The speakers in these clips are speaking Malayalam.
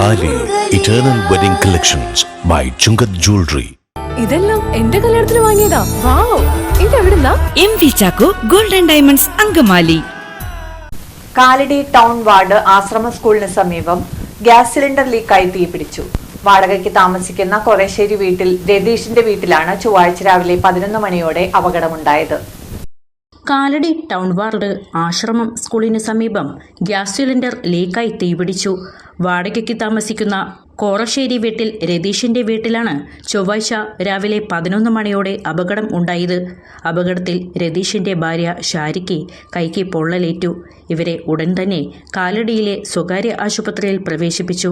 താലി eternal wedding collections by Chungath jewellery. ഇതെല്ലാം എന്റെ കല്യാണത്തിന് വാങ്ങിയതാ. വാവ്, ഇതെവിടുന്നാ? MV Chacko golden diamonds Angamaly. Kalady town ward Ashrama സ്കൂളിന് സമീപം ഗ്യാസ് സിലിണ്ടർ ലീക്കായി തീപിടിച്ചു. വാടകയ്ക്ക് താമസിക്കുന്ന കൊറേശ്ശേരി വീട്ടിൽ രതീഷിന്റെ വീട്ടിലാണ് ചൊവ്വാഴ്ച രാവിലെ 11 മണിയോടെ അപകടമുണ്ടായത്. കാലടി ടൗൺ വാർഡ് ആശ്രമം സ്കൂളിന് സമീപം ഗ്യാസ് സിലിണ്ടർ ലീക്കായി തീപിടിച്ചു. വാടകയ്ക്ക് താമസിക്കുന്ന കോറശ്ശേരി വീട്ടിൽ രതീഷിന്റെ വീട്ടിലാണ് ചൊവ്വാഴ്ച രാവിലെ 11 മണിയോടെ അപകടം ഉണ്ടായത്. അപകടത്തിൽ രതീഷിന്റെ ഭാര്യ ഷാരിക്ക് കൈക്ക് പൊള്ളലേറ്റു. ഇവരെ ഉടൻ തന്നെ കാലടിയിലെ സ്വകാര്യ ആശുപത്രിയിൽ പ്രവേശിപ്പിച്ചു.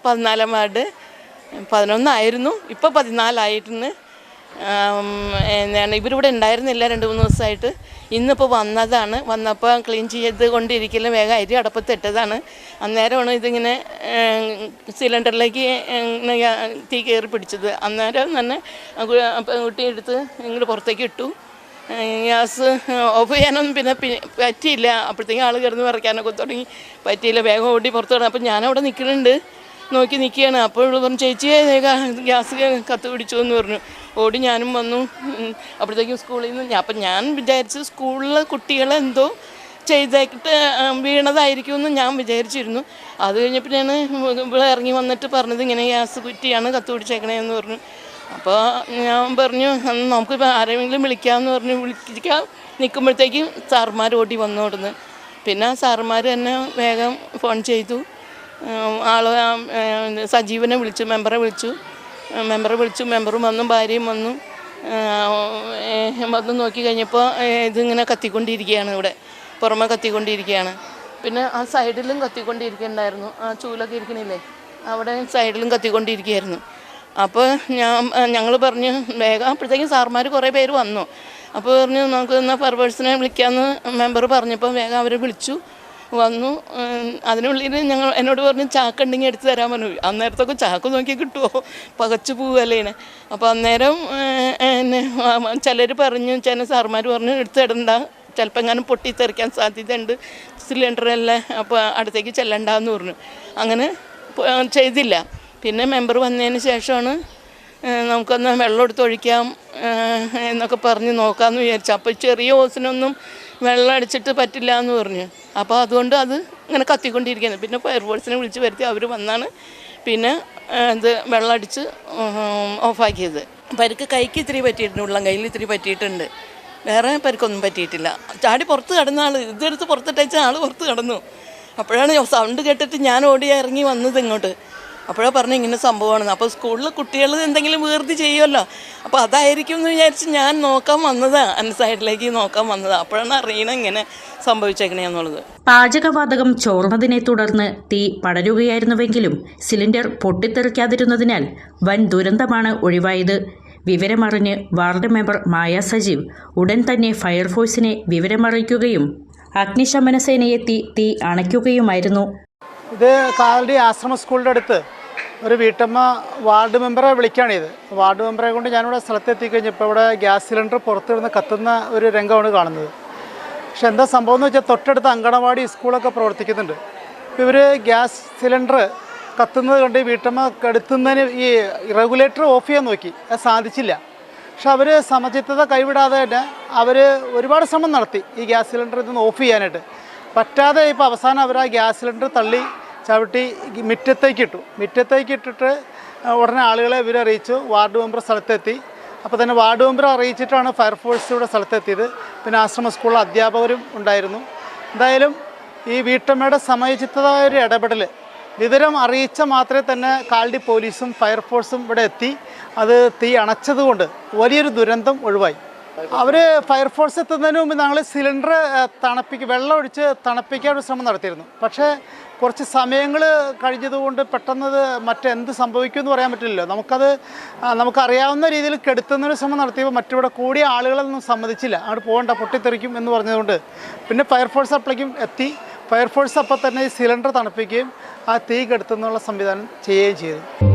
പതിനാലാം വാർഡ് 11 ഇപ്പോൾ 14 ഇവരിവിടെ ഉണ്ടായിരുന്നില്ല 2-3 ദിവസമായിട്ട്. ഇന്നിപ്പോൾ വന്നപ്പോൾ ക്ലീൻ ചെയ്ത് കൊണ്ടിരിക്കലും വേഗം അരി അടപ്പത്തിട്ടതാണ്. അന്നേരമാണ് ഇതിങ്ങനെ സിലിണ്ടറിലേക്ക് തീ കയറി പിടിച്ചത്. അന്നേരം തന്നെ കുട്ടി എടുത്ത് ഇങ്ങോട്ട് പുറത്തേക്ക് ഇട്ടു. ഗ്യാസ് ഓഫ് ചെയ്യാനൊന്നും പിന്നെ പറ്റിയില്ല. അപ്പോഴത്തേക്കും ആൾ കിടന്ന് വിറയ്ക്കാനൊക്കെ തുടങ്ങി. പറ്റിയില്ല, വേഗം ഓടി പുറത്ത് കിടന്നു. അപ്പോൾ ഞാനവിടെ നോക്കി നിൽക്കുകയാണ്. അപ്പോൾ പറഞ്ഞു, ചേച്ചിയെ ഗ്യാസ് കത്ത് പിടിച്ചു എന്ന് പറഞ്ഞു. ഓടി ഞാനും വന്നു. അപ്പോഴത്തേക്കും സ്കൂളിൽ നിന്ന് അപ്പം ഞാൻ വിചാരിച്ചു സ്കൂളിലെ കുട്ടികളെന്തോ ചെയ്തിട്ട് വീണതായിരിക്കും എന്ന് ഞാൻ വിചാരിച്ചിരുന്നു. അത് കഴിഞ്ഞപ്പോഴാണ് ഇവിടെ ഇറങ്ങി വന്നിട്ട് പറഞ്ഞത് ഇങ്ങനെ ഗ്യാസ് കുറ്റിയാണ് കത്ത് പിടിച്ചേക്കണേന്ന് പറഞ്ഞു. അപ്പോൾ ഞാൻ പറഞ്ഞു നമുക്ക് ആരെങ്കിലും വിളിക്കാമെന്ന് പറഞ്ഞു. വിളിക്കാൻ നിൽക്കുമ്പോഴത്തേക്കും സാറുമാർ ഓടി വന്നോടുന്ന്. പിന്നെ സാറുമാർ തന്നെ വേഗം ഫോൺ ചെയ്തു. സജീവനെ വിളിച്ചു, മെമ്പറെ വിളിച്ചു. മെമ്പറും വന്നു, ഭാര്യയും വന്നു. വന്ന് നോക്കി കഴിഞ്ഞപ്പോൾ ഇതിങ്ങനെ കത്തിക്കൊണ്ടിരിക്കുകയാണ്. ഇവിടെ പുറമെ കത്തിക്കൊണ്ടിരിക്കുകയാണ്. പിന്നെ ആ സൈഡിലും കത്തിക്കൊണ്ടിരിക്കുന്നുണ്ടായിരുന്നു. ആ ചൂലൊക്കെ ഇരിക്കണില്ലേ, അവിടെ സൈഡിലും കത്തിക്കൊണ്ടിരിക്കുകയായിരുന്നു. അപ്പോൾ ഞങ്ങൾ പറഞ്ഞു വേഗം. അപ്പോഴത്തേക്കും സാർമാർ കുറേ പേര് വന്നു. അപ്പോൾ പറഞ്ഞു നമുക്ക് എന്നാൽ ഫയർഫോഴ്സിനെ വിളിക്കാമെന്ന് മെമ്പർ പറഞ്ഞപ്പോൾ വേഗം അവരെ വിളിച്ചു. വന്നു. അതിനുള്ളിൽ എന്നോട് പറഞ്ഞു ചാക്കുണ്ടെങ്കിൽ എടുത്ത് തരാൻ പറഞ്ഞു. അന്നേരത്തൊക്കെ ചാക്ക് നോക്കി കിട്ടുമോ, പകച്ചു പോവുകയല്ലേനെ. അപ്പോൾ അന്നേരം ചിലർ പറഞ്ഞു, ചില സാർമാർ പറഞ്ഞു എടുത്തിടണ്ട, ചിലപ്പോൾ എങ്ങാനും പൊട്ടിത്തെറിക്കാൻ സാധ്യതയുണ്ട്, സിലിണ്ടറെല്ലാം, അപ്പോൾ അടുത്തേക്ക് ചെല്ലണ്ടെന്ന് പറഞ്ഞു. അങ്ങനെ ചെയ്തില്ല. പിന്നെ മെമ്പർ വന്നതിന് ശേഷമാണ് നമുക്കൊന്ന് വെള്ളം എടുത്ത് ഒഴിക്കാം എന്നൊക്കെ പറഞ്ഞ് നോക്കാമെന്ന് വിചാരിച്ചു. അപ്പോൾ ചെറിയ ഓസിനൊന്നും വെള്ളം അടിച്ചിട്ട് പറ്റില്ല എന്ന് പറഞ്ഞു. അപ്പോൾ അതുകൊണ്ട് അത് ഇങ്ങനെ കത്തിക്കൊണ്ടിരിക്കുകയാണ്. പിന്നെ ഫയർഫോഴ്സിനെ വിളിച്ച് വരുത്തി അവർ വന്നാണ് പിന്നെ ഇത് വെള്ളം അടിച്ച് ഓഫാക്കിയത്. പരിക്ക് കൈക്ക് ഇത്തിരി പറ്റിയിട്ടുണ്ട്, ഉള്ളം കയ്യിൽ ഇത്തിരി പറ്റിയിട്ടുണ്ട്. വേറെ പരിക്കൊന്നും പറ്റിയിട്ടില്ല. ചാടി പുറത്ത് കിടന്ന ആൾ ഇതെടുത്ത് പുറത്തിട്ടേച്ച ആൾ പുറത്ത് കിടന്നു. അപ്പോഴാണ് സൗണ്ട് കേട്ടിട്ട് ഞാൻ ഓടി ഇറങ്ങി വന്നത് ഇങ്ങോട്ട്. അപ്പോഴാണ് പറഞ്ഞു ഇങ്ങനെ സംഭവമാണെന്ന്. അപ്പോൾ സ്കൂളിൽ കുട്ടികൾ എന്തെങ്കിലും വീർത്തി ചെയ്യുമല്ലോ, അപ്പോൾ അതായിരിക്കും എന്ന് വിചാരിച്ച് ഞാൻ നോക്കാൻ വന്നതാണ്, എൻ്റെ സൈഡിലേക്ക് നോക്കാൻ വന്നതാണ്. അപ്പോഴാണ് അറിയണം ഇങ്ങനെ സംഭവിച്ചേക്കണേന്നുള്ളത്. പാചകവാതകം ചോർന്നതിനെ തുടർന്ന് തീ പടരുകയായിരുന്നുവെങ്കിലും സിലിണ്ടർ പൊട്ടിത്തെറിക്കാതിരുന്നതിനാൽ വൻ ദുരന്തമാണ് ഒഴിവായത്. വിവരമറിഞ്ഞ് വാർഡ് മെമ്പർ മായ സജീവ് ഉടൻ തന്നെ ഫയർഫോഴ്സിനെ വിവരമറിയിക്കുകയും അഗ്നിശമന സേനയെത്തി തീ അണയ്ക്കുകയുമായിരുന്നു. ഇത് കാലടി ആശ്രമ സ്കൂളിൻ്റെ അടുത്ത് ഒരു വീട്ടമ്മ വാർഡ് മെമ്പറെ വിളിക്കുകയാണിത്. വാർഡ് മെമ്പറെ കൊണ്ട് ഞാനിവിടെ സ്ഥലത്തെത്തിക്കഴിഞ്ഞപ്പോൾ ഇവിടെ ഗ്യാസ് സിലിണ്ടർ പുറത്തിരുന്ന് കത്തുന്ന ഒരു രംഗമാണ് കാണുന്നത്. പക്ഷെ എന്താ സംഭവം എന്ന് വെച്ചാൽ തൊട്ടടുത്ത് അങ്കണവാടി സ്കൂളൊക്കെ പ്രവർത്തിക്കുന്നുണ്ട്. ഇപ്പോൾ ഇവർ ഗ്യാസ് സിലിണ്ടർ കത്തുന്നത് കണ്ട് വീട്ടമ്മ കെടുത്തുന്നതിന് ഈ റെഗുലേറ്റർ ഓഫ് ചെയ്യാൻ നോക്കി, അത് സാധിച്ചില്ല. പക്ഷെ അവർ സമചിത്തത കൈവിടാതെ തന്നെ അവർ ഒരുപാട് ശ്രമം നടത്തി ഈ ഗ്യാസ് സിലിണ്ടർ ഇതൊന്ന് ഓഫ് ചെയ്യാനായിട്ട്. പറ്റാതെ ഇപ്പോൾ അവസാനം അവർ ആ ഗ്യാസ് സിലിണ്ടർ തള്ളി ചവിട്ടി മുറ്റത്തേക്ക് ഇട്ടിട്ട് ഉടനെ ആളുകളെ ഇവരറിയിച്ചു. വാർഡ് മെമ്പർ സ്ഥലത്തെത്തി. അപ്പോൾ തന്നെ വാർഡ് മെമ്പർ അറിയിച്ചിട്ടാണ് ഫയർഫോഴ്സ് ഇവിടെ സ്ഥലത്തെത്തിയത്. പിന്നെ ആശ്രമ സ്കൂളിലെ അധ്യാപകരും ഉണ്ടായിരുന്നു. എന്തായാലും ഈ വീട്ടമ്മയുടെ സമയചിത്തമായ ഒരു ഇടപെടൽ, വിവരം അറിയിച്ച മാത്രമേ തന്നെ കാലടി പോലീസും ഫയർഫോഴ്സും ഇവിടെ എത്തി അത് തീ അണച്ചതുകൊണ്ട് വലിയൊരു ദുരന്തം ഒഴിവായി. അവർ ഫയർഫോഴ്സ് എത്തുന്നതിന് മുമ്പ് ഞങ്ങൾ സിലിണ്ടർ വെള്ളം ഒഴിച്ച് തണുപ്പിക്കാനൊരു ശ്രമം നടത്തിയിരുന്നു. പക്ഷേ കുറച്ച് സമയങ്ങൾ കഴിഞ്ഞതുകൊണ്ട് പെട്ടെന്നത് മറ്റെന്ത് സംഭവിക്കുമെന്ന് പറയാൻ പറ്റില്ലല്ലോ. നമുക്കറിയാവുന്ന രീതിയിൽ കെടുത്തുന്നൊരു ശ്രമം നടത്തിയപ്പോൾ മറ്റിവിടെ കൂടിയ ആളുകളൊന്നും സമ്മതിച്ചില്ല, അങ്ങോട്ട് പോകണ്ട പൊട്ടിത്തെറിക്കും എന്ന് പറഞ്ഞതുകൊണ്ട് പിന്നെ ഫയർഫോഴ്സ് അപ്പോഴേക്കും എത്തി. ഫയർഫോഴ്സ് അപ്പോൾ തന്നെ ഈ സിലിണ്ടർ തണുപ്പിക്കുകയും ആ തീ കെടുത്തുന്നുള്ള സംവിധാനം ചെയ്യുകയും ചെയ്തു.